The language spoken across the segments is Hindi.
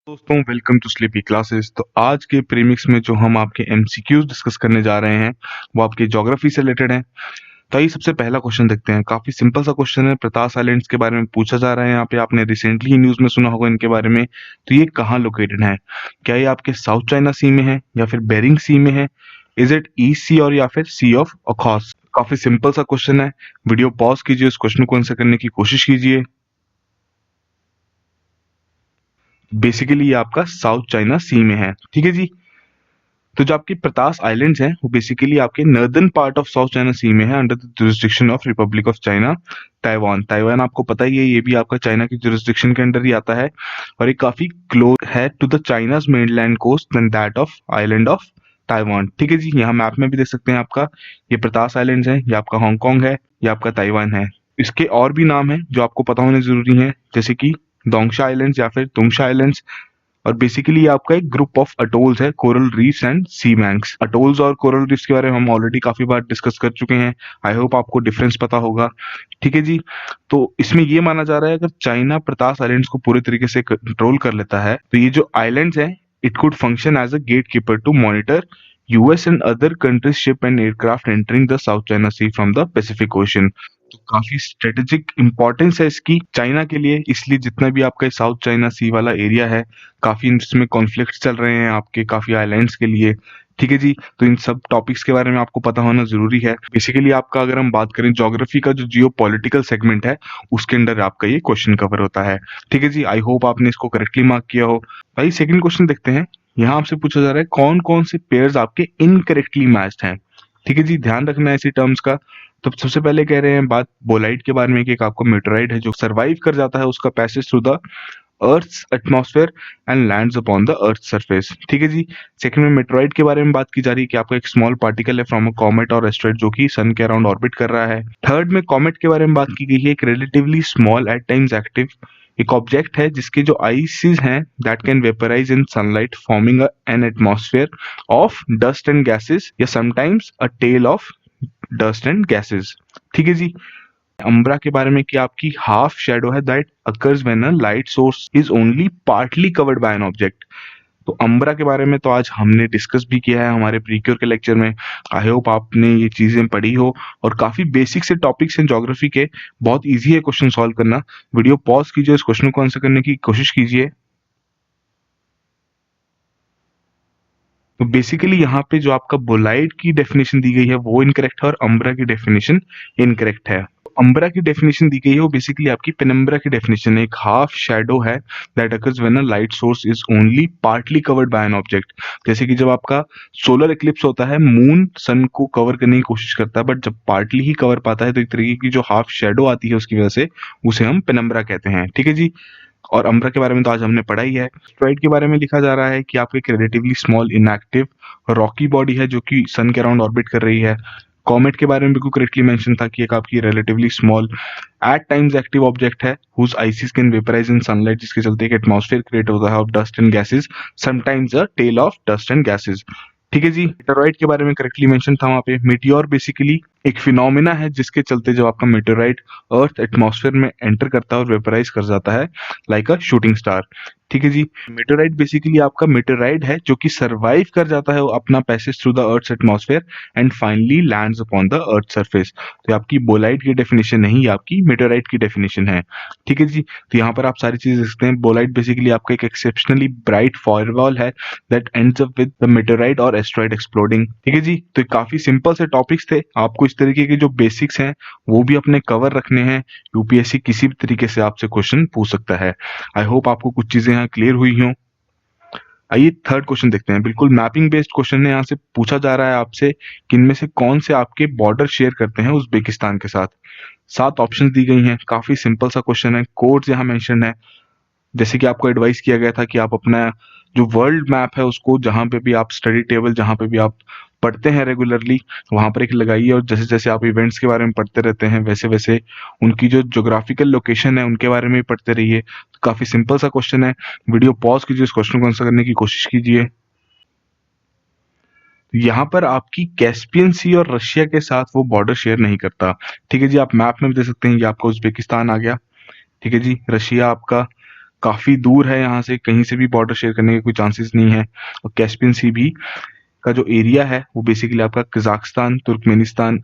दोस्तों वेलकम टू स्लीपी क्लासेस। तो आज के प्रीमिक्स में जो हम आपके एमसीक्यूज डिस्कस करने जा रहे हैं वो आपके ज्योग्राफी से रिलेटेड है। तो आइए सबसे पहला क्वेश्चन देखते हैं। काफी सिंपल सा क्वेश्चन है। प्रतास आइलैंड्स के बारे में पूछा जा रहा है। यहाँ पे आपने रिसेंटली ही न्यूज में सुना होगा इनके बारे में। तो ये कहाँ लोकेटेड है? क्या ये आपके साउथ चाइना सी में है या फिर बेरिंग सी में है? इज इट ईस्ट सी और या फिर सी ऑफ अखॉस? काफी सिंपल सा क्वेश्चन है। वीडियो पॉज कीजिए, उस क्वेश्चन को आंसर करने की कोशिश कीजिए। बेसिकली ये आपका साउथ चाइना सी में है, ठीक है जी। तो जो आपके प्रतास आइलैंड्स हैं वो बेसिकली आपके northern part of South China Sea में है, under the jurisdiction of Republic of China Taiwan. Taiwan आपको पता ही है, ये भी आपका चाइना की जुरिस्डिक्शन के अंडर ही आता है और ये काफी क्लोज है to the China's mainland coast than that of island of Taiwan, ठीक है जी। यहाँ मैप में भी देख सकते हैं आपका ये प्रतास आइलैंड्स है, ये आपका हांगकांग है, ये आपका ताइवान है। इसके और भी नाम है जो आपको पता होने जरूरी है, जैसे कि दोंगशा आइलैंड्स या फिर तुंगशा आइलैंड्स। और बेसिकली ये आपका एक ग्रुप ऑफ अटोल्स है, coral reefs and sea banks. Atolls और कोरल रीफ्स के बारे में हम ऑलरेडी काफी बार डिस्कस कर चुके हैं। आई होप आपको डिफरेंस पता होगा, ठीक है जी। तो इसमें ये माना जा रहा है अगर चाइना प्रतास आइलैंड्स को पूरे तरीके से कंट्रोल कर लेता है तो ये जो आइलैंड्स है it could function as a gatekeeper to monitor US and other countries ship and aircraft entering the South China Sea from the Pacific Ocean. तो काफी स्ट्रेटेजिक इंपॉर्टेंस है इसकी चाइना के लिए, इसलिए जितना भी आपका साउथ चाइना सी वाला एरिया है काफी इसमें कॉन्फ्लिक्ट चल रहे हैं आपके काफी आइलैंड्स के लिए, ठीक है जी। तो इन सब टॉपिक्स के बारे में आपको पता होना जरूरी है। बेसिकली आपका अगर हम बात करें ज्योग्राफी का जो जियो पॉलिटिकल सेगमेंट है उसके अंदर आपका ये क्वेश्चन कवर होता है, ठीक है जी। आई होप आपने इसको करेक्टली मार्क किया हो। भाई सेकंड क्वेश्चन देखते हैं। यहाँ आपसे पूछा जा रहा है कौन कौन से पेयर्स आपके इनकरेक्टली मैच्ड हैं, ठीक है जी। ध्यान रखना है ऐसी टर्म्स का। तो सबसे पहले कह रहे हैं बात बोलाइट के बारे में कि एक आपको मेटेराइट है जो सरवाइव कर जाता है उसका passage through the earth's atmosphere and lands upon the earth surface, ठीक है जी। सेकंड में मेटेराइट के बारे में बात की जा रही है कि आपका एक स्मॉल पार्टिकल है फ्रॉम अ कॉमेट और एस्टेरॉइड जो कि सन के अराउंड ऑर्बिट कर रहा है। थर्ड में कॉमेट के बारे में बात की गई है, एक relatively small at times active एक ऑब्जेक्ट है जिसके जो आइसिस हैं that can vaporise in sunlight forming an atmosphere of dust and gases या sometimes a tail of dust and gases, ठीक है जी। अम्ब्रा के बारे में कि आपकी हाफ शेडो है that occurs when a light source is only partly covered by an object. तो अम्ब्रा के बारे में तो आज हमने डिस्कस भी किया है हमारे प्रीक्योर के लेक्चर में। आई होप आपने ये चीजें पढ़ी हो और काफी बेसिक से टॉपिक्स हैं ज्योग्राफी के, बहुत इजी है क्वेश्चन सॉल्व करना। वीडियो पॉज कीजिए, इस क्वेश्चन को आंसर करने की कोशिश कीजिए। तो बेसिकली यहाँ पे जो आपका बोलाइट की डेफिनेशन दी गई है वो इनकरेक्ट है और अम्ब्रा की डेफिनेशन इनकरेक्ट है। अम्ब्रा की डेफिनेशन दी गई है वो बेसिकली आपकी पेनम्ब्रा की डेफिनेशन है, एक हाफ शेडो है that occurs when a light source is only partly covered by an object. जैसे कि जब आपका सोलर इक्लिप्स होता है मून सन को कवर करने की कोशिश करता है बट जब पार्टली ही कवर पाता है तो एक तरीके की जो हाफ शेडो आती है उसकी वजह से उसे हम पेनम्ब्रा कहते हैं, ठीक है जी। और अम्ब्रा के बारे में तो आज हमने पढ़ा ही है। एस्टेरॉइड के बारे में लिखा जा रहा है कि आपके एक relatively small inactive Rocky body है जो कि सन के अराउंड ऑर्बिट कर रही है। कॉमेट के बारे में बिल्कुल करेक्टली मेंशन था कि एक आपकी relatively small at times active object है whose ices can vaporise in sunlight जिसके चलते एक एटमॉस्फेयर क्रिएट होता है of dust and gases sometimes a tail of dust and gases, ठीक है जी। मेटेरॉइड के बारे में करेक्टली मेंशन था वहां पे। मेटियोर बेसिकली एक फिनोमिना है जिसके चलते जब आपका मेटेराइट अर्थ एटमॉस्फेयर में एंटर करता है और वेपराइज कर जाता है लाइक अ शूटिंग स्टार, ठीक है जी। मेटेराइट बेसिकली आपका मेटेराइट है जो कि सरवाइव कर जाता है अपना passage through the earth atmosphere and finally lands upon the earth surface. तो ये आपकी बोलाइट की डेफिनेशन नहीं, ये आपकी मेटेराइट की डेफिनेशन है, ठीक है जी। तो यहाँ पर आप सारी चीजें देखते हैं। बोलाइट बेसिकली आपका एक एक्सेप्शनली ब्राइट फायरवॉल है that ends up with the meteorite और एस्टेरॉइड एक्सप्लोडिंग, ठीक है जी। तो काफी सिंपल से टॉपिक्स थे, आपको इस तरीके के जो बेसिक्स हैं वो भी अपने कवर रखने हैं। यूपीएससी किसी भी तरीके से आपसे क्वेश्चन पूछ सकता है। आई होप आपको कुछ चीजें यहाँ क्लियर हुई हों। आइए थर्ड क्वेश्चन देखते हैं। बिल्कुल मैपिंग बेस्ड क्वेश्चन है। यहाँ से पूछा जा रहा है आपसे कि इनमें से कौन से आपके बॉर्डर शेयर करते हैं उज्बेकिस्तान के साथ। 7 ऑप्शंस दी गई हैं, काफी सिंपल सा क्वेश्चन है। कोड्स यहाँ मेंशन है, जैसे कि आपको एडवाइस किया गया था कि आप अपना जो वर्ल्ड मैप है उसको जहां पे भी आप स्टडी टेबल जहां पे भी आप पढ़ते हैं रेगुलरली वहां पर एक लगाइए और जैसे जैसे आप इवेंट्स के बारे में पढ़ते रहते हैं वैसे वैसे उनकी जो ज्योग्राफिकल लोकेशन है उनके बारे में भी पढ़ते रहिए। तो काफी सिंपल सा क्वेश्चन है। वीडियो पॉज कीजिए, इस क्वेश्चन को आंसर करने की कोशिश कीजिए। यहाँ पर आपकी कैस्पियन सी और रशिया के साथ वो बॉर्डर शेयर नहीं करता, ठीक है जी। आप मैप में भी देख सकते हैं, ये आपका उज्बेकिस्तान आ गया, ठीक है जी। रशिया आपका काफी दूर है यहाँ से, कहीं से भी बॉर्डर शेयर करने के कोई चांसेस नहीं है। और कैस्पियन सी भी का जो एरिया है वो बेसिकली आपका कजाकिस्तान, तुर्कमेनिस्तान,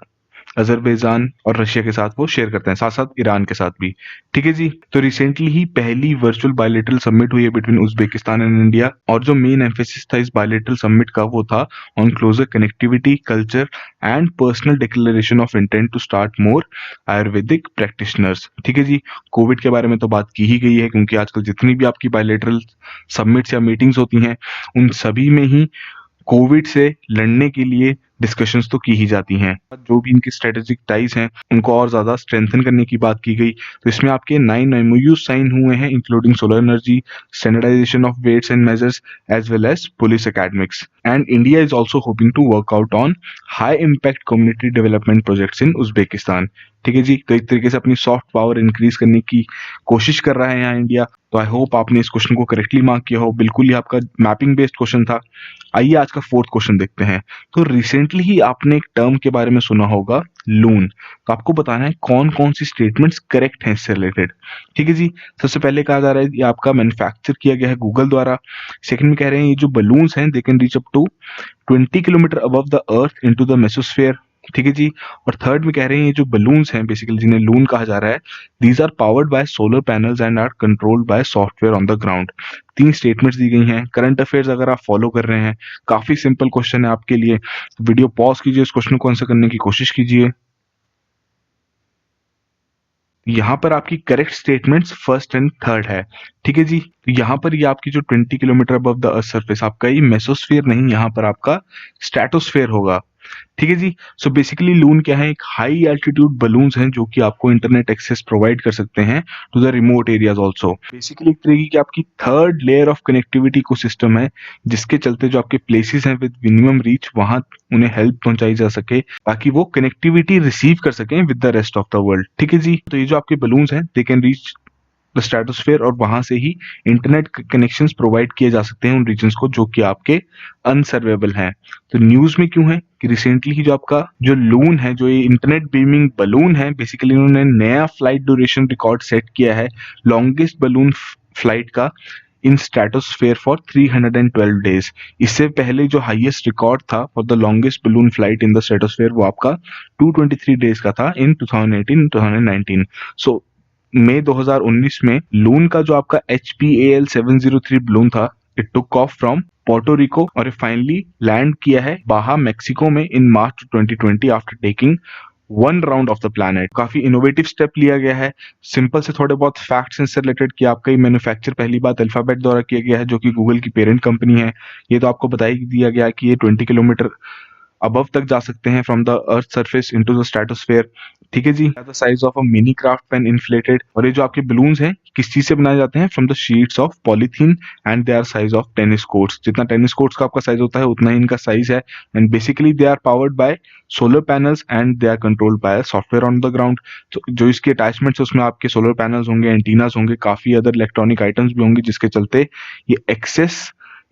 अजरबैजान और रशिया के साथ वो शेयर करते हैं, साथ साथ ईरान के साथ भी। ठीक है जी। तो रिसेंटली ही पहली वर्चुअल बायलैटरल समिट हुई है बिटवीन उज्बेकिस्तान एंड इंडिया, और जो मेन एम्फेसिस था इस बायलैटरल समिट का वो था on closer connectivity, culture and personal declaration of intent to start more Ayurvedic practitioners. ठीक है जी। कोविड के बारे में तो बात की ही गई है, क्योंकि आजकल जितनी भी आपकी बायलैटरल समिट्स या मीटिंग्स होती हैं उन सभी में ही कोविड से लड़ने के लिए डिस्कशंस तो की ही जाती हैं। जो भी इनकी स्ट्रेटेजिक टाइज हैं उनको और ज्यादा स्ट्रेंथन करने की बात की गई। तो इसमें आपके 9 MOU साइन हुए हैं, including solar energy, standardization of weights and measures, as well as police academics. And India is also hoping to work out on high impact community development projects in Uzbekistan. ठीक है जी। तो एक तरीके से अपनी सॉफ्ट पावर इंक्रीज करने की कोशिश कर रहा है यहाँ इंडिया। तो आई होप आपने इस क्वेश्चन को करेक्टली मार्क किया हो, बिल्कुल ही आपका मैपिंग बेस्ड क्वेश्चन था। आइए आज का फोर्थ क्वेश्चन देखते हैं। तो रिसेंटली ही आपने एक टर्म के बारे में सुना होगा, लून। तो आपको बताना है कौन कौन सी स्टेटमेंट्स करेक्ट हैं इससे रिलेटेड। ठीक है जी। सबसे पहले कहा जा रहा है ये आपका मैन्युफैक्चर किया गया है गूगल द्वारा। सेकंड में कह रहे हैं ये जो बलून्स हैं they can reach up to 20 kilometre above the earth into the mesosphere. ठीक है जी। और थर्ड में कह रहे हैं ये जो बलून्स हैं बेसिकली जिन्हें लून कहा जा रहा है, these are powered by solar panels and are controlled by software on the ground. तीन स्टेटमेंट्स दी गई हैं। करंट अफेयर्स अगर आप फॉलो कर रहे हैं, काफी सिंपल क्वेश्चन है आपके लिए। वीडियो पॉज कीजिए, इस क्वेश्चन को आंसर करने की कोशिश कीजिए। यहाँ पर आपकी correct statements first and third है। ठीक है जी। तो यहाँ पर ये आपकी जो 20 kilometre above the earth surface, आपका ये मेसोस्फीयर नहीं, यहाँ पर आपका स्ट्रेटोस्फेयर होगा। ठीक है जी। सो बेसिकली लून क्या है, एक हाई एल्टीट्यूड बलून्स हैं जो कि आपको इंटरनेट एक्सेस प्रोवाइड कर सकते हैं to the remote areas also. Basically एक तरीके की आपकी third layer of connectivity ecosystem है, जिसके चलते जो आपके प्लेसेस हैं विद मिनिमम रीच, वहां उन्हें हेल्प पहुंचाई जा सके ताकि वो कनेक्टिविटी रिसीव कर सकें with the rest of the world. ठीक है जी। तो ये जो आपके बलून्स हैं they can reach the stratosphere, और वहां से ही इंटरनेट कनेक्शंस प्रोवाइड किए जा सकते हैं उन रीजन्स को जो कि आपके अनसर्वेबल हैं। तो न्यूज में क्यों है कि रिसेंटली ही जो आपका जो लून है, जो ये इंटरनेट बीमिंग बलून है, बेसिकली उन्होंने नया फ्लाइट ड्यूरेशन रिकॉर्ड सेट किया है, लॉन्गेस्ट बलून फ्लाइट का इन स्ट्रेटोस्फेयर फॉर 312 डेज। इससे पहले जो हाईएस्ट रिकॉर्ड था for the longest balloon flight in the stratosphere वो आपका 223 डेज का था इन 2018-2019। सो मई 2019 में लून का जो आपका HPAL 703 बलून था, it took off from Puerto Rico और फाइनली लैंड किया है बाहा मेक्सिको में इन मार्च 2020 after taking one round of the planet. काफी इनोवेटिव स्टेप लिया गया है। सिंपल से थोड़े बहुत फैक्ट्स इससे रिलेटेड कि आपका ये मैन्युफैक्चर पहली बात अल्फाबेट द्वारा किया गया है जो कि गूगल की पेरेंट कंपनी है। ये तो आपको बता ही दिया गया कि ये 20 किलोमीटर अबव तक जा सकते हैं from the earth surface into the stratosphere. ठीक है जी। The size of a mini craft pen inflated. और ये जो आपके बलून्स हैं किस चीज से बनाए जाते हैं, from the sheets of polythene, and they are size of tennis courts. जितना टेनिस कोर्ट्स का आपका साइज होता है उतना ही इनका साइज है। And basically they are powered by solar panels and they are controlled by software on the ground. तो जो इसके अटैचमेंट्स उसमें आपके सोलर पैनल्स होंगे, एंटीनास होंगे, काफी अदर इलेक्ट्रॉनिक आइटम्स भी होंगे, जिसके चलते ये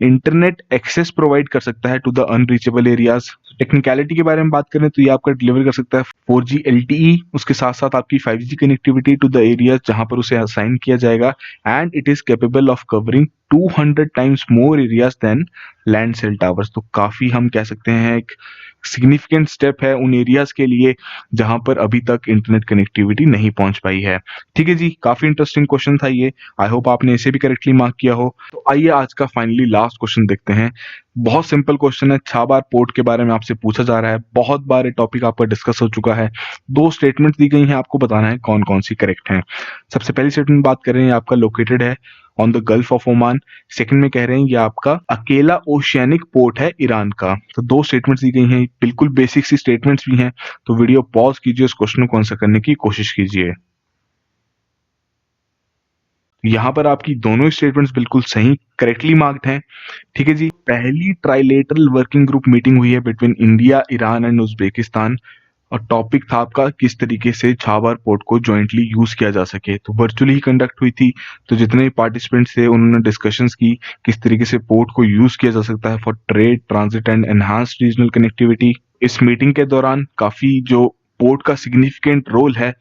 इंटरनेट एक्सेस प्रोवाइड कर सकता है to the unreachable areas. Technicality के बारे में बात करें तो ये आपका डिलीवर कर सकता है 4G LTE, उसके साथ साथ आपकी 5G connectivity to the areas जहां पर उसे असाइन किया जाएगा। And it is capable of covering 200 times more areas than land cell towers. तो काफी हम कह सकते हैं एक सिग्निफिकेंट स्टेप है उन एरियाज के लिए जहां पर अभी तक इंटरनेट कनेक्टिविटी नहीं पहुंच पाई है। ठीक है जी। काफी इंटरेस्टिंग क्वेश्चन था ये। आई होप आपने इसे भी करेक्टली मार्क किया हो। तो आइए आज का फाइनली लास्ट क्वेश्चन देखते हैं। बहुत सिंपल क्वेश्चन है। 6 बार पोर्ट के बारे में आपसे पूछा जा रहा है, बहुत बार ये टॉपिक आपका डिस्कस हो चुका है। 2 स्टेटमेंट दी गई हैं, आपको बताना है कौन कौन सी करेक्ट हैं। सबसे पहली स्टेटमेंट बात कर रहे हैं आपका लोकेटेड है on the gulf of Oman. Second में कह रहे हैं ये आपका अकेला ओशियानिक पोर्ट है ईरान का। तो 2 स्टेटमेंट्स दी गई हैं, बिल्कुल बेसिक सी स्टेटमेंट्स भी हैं। तो वीडियो पॉज कीजिए, इस क्वेश्चन को आंसर करने की कोशिश कीजिए। यहाँ पर आपकी दोनों स्टेटमेंट्स बिल्कुल सही, करेक्टली मार्क्ड हैं। ठीक है जी। पहली ट्राइलेटरल वर्किंग ग्रुप मीटिंग हुई है between India, Iran and Uzbekistan, और टॉपिक था आपका किस तरीके से छाबर पोर्ट को जॉइंटली यूज किया जा सके। तो वर्चुअली ही कंडक्ट हुई थी। तो जितने भी पार्टिसिपेंट्स थे उन्होंने डिस्कशंस की किस तरीके से पोर्ट को यूज किया जा सकता है for trade, transit and enhanced regional connectivity. इस मीटिंग के दौरान काफी जो पोर्ट का सिग्निफिकेंट रोल है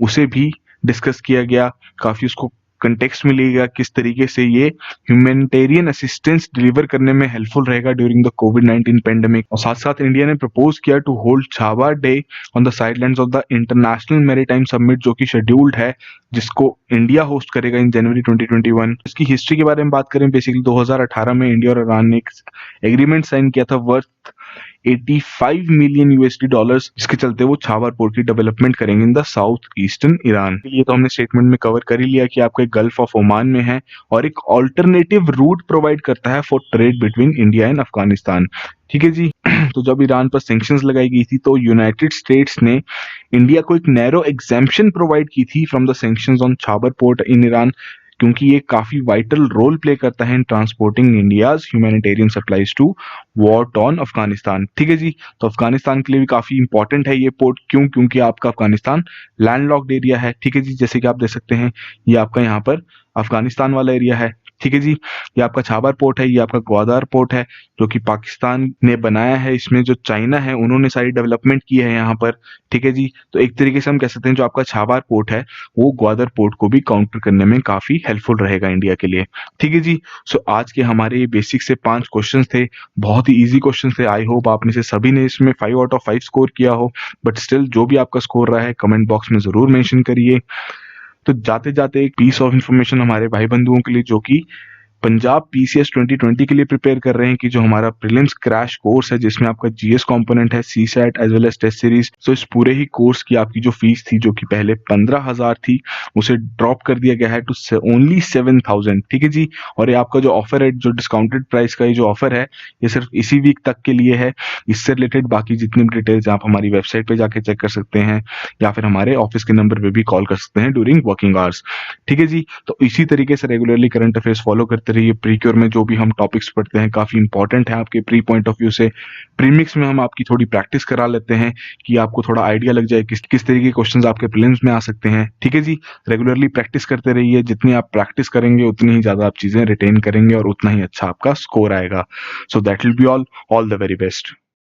उसे भी डिस्कस किया गया, काफी उसको कंटेक्स्ट मिलेगा किस तरीके से ये ह्यूमैनिटेरियन असिस्टेंस डिलीवर करने में हेल्पफुल रहेगा ड्यूरिंग द कोविड-19 पेंडेमिक। और साथ साथ इंडिया ने प्रपोज किया टू होल्ड छावा day on the sidelines of the international maritime summit, जो कि शेड्यूल्ड है, जिसको इंडिया होस्ट करेगा इन जनवरी 2021। इसकी हिस्ट्री के बारे में बात करें, बेसिकली 2018 में इंडिया और ईरान ने एक एग्रीमेंट साइन किया था वर्थ 85 मिलियन यूएसडी डॉलर्स, जिसके चलते वो छावर पोर्ट की डेवलपमेंट करेंगे in the south eastern Iran. ये तो हमने स्टेटमेंट में कवर कर ही लिया कि आपके गल्फ ऑफ ओमान में है और एक ऑल्टरनेटिव रूट प्रोवाइड करता है for trade between India and Afghanistan. ठीक है जी। तो जब ईरान पर सैंक्शंस लगाई गई थी तो यूनाइटेड स्टेट्स ने इंडिया को एक नैरो एग्जेम्पशन प्रोवाइड की थी from the sanctions on Chabahar port in Iran, क्योंकि ये काफी वाइटल रोल प्ले करता है in transporting India's humanitarian supplies to war torn Afghanistan. ठीक है जी। तो अफगानिस्तान के लिए भी काफी इंपॉर्टेंट है ये पोर्ट। क्यों? क्योंकि आपका अफगानिस्तान लैंडलॉक्ड एरिया है। ठीक है जी। जैसे कि आप देख सकते हैं, ये आपका यहाँ पर अफगानिस्तान वाला एरिया है। ठीक है जी। ये आपका छाबर पोर्ट है, ये आपका ग्वादर पोर्ट है, जो कि पाकिस्तान ने बनाया है। इसमें जो चाइना है उन्होंने सारी डेवलपमेंट की है यहाँ पर। ठीक है जी। तो एक तरीके से हम कह सकते हैं जो आपका छाबर पोर्ट है वो ग्वादर पोर्ट को भी काउंटर करने में काफी हेल्पफुल रहेगा इंडिया के लिए। ठीक है जी। सो आज के हमारे ये बेसिक से 5 क्वेश्चन थे, बहुत ही इजी क्वेश्चन थे। आई होप आप में से सभी ने इसमें 5 आउट ऑफ 5 स्कोर किया हो, बट स्टिल जो भी आपका स्कोर रहा है कमेंट बॉक्स में जरूर मेंशन करिए। तो जाते जाते एक पीस ऑफ इंफॉर्मेशन हमारे भाई बंधुओं के लिए जो कि पंजाब पीसीएस 2020 के लिए प्रिपेयर कर रहे हैं, कि जो हमारा प्रीलिम्स क्रैश कोर्स है जिसमें आपका जीएस कंपोनेंट है, CSAT as well as test series. तो इस पूरे ही कोर्स की आपकी जो फीस थी, जो कि पहले 15,000 थी, उसे ड्रॉप कर दिया गया है टू ओनली 7,000। ठीक है जी। और ये आपका जो ऑफर है, जो डिस्काउंटेड प्राइस का ये जो ऑफर है, ये सिर्फ इसी वीक तक के लिए है। इससे रिलेटेड बाकी जितनी भी डिटेल्स आप हमारी वेबसाइट पे जाके चेक कर सकते हैं, या फिर हमारे ऑफिस के नंबर पे भी कॉल कर सकते हैं ड्यूरिंग वर्किंग आवर्स। ठीक है जी। तो इसी तरीके से रेगुलरली करंट अफेयर्स फॉलो करते रहिए। प्रीक्योर में जो भी हम टॉपिक्स पढ़ते हैं काफी इंपॉर्टेंट है आपके प्री पॉइंट ऑफ व्यू से। प्रीमिक्स में हम आपकी थोड़ी प्रैक्टिस करा लेते हैं कि आपको थोड़ा आइडिया लग जाए किस किस तरीके के क्वेश्चंस आपके प्रीलिम्स में आ सकते हैं। ठीक है जी। रेगुलरली प्रैक्टिस करते रहिए। जितनी आप प्रैक्टिस करेंगे उतनी ही ज्यादा आप चीजें रिटेन करेंगे और उतना ही अच्छा आपका स्कोर आएगा। So that will be all the very best.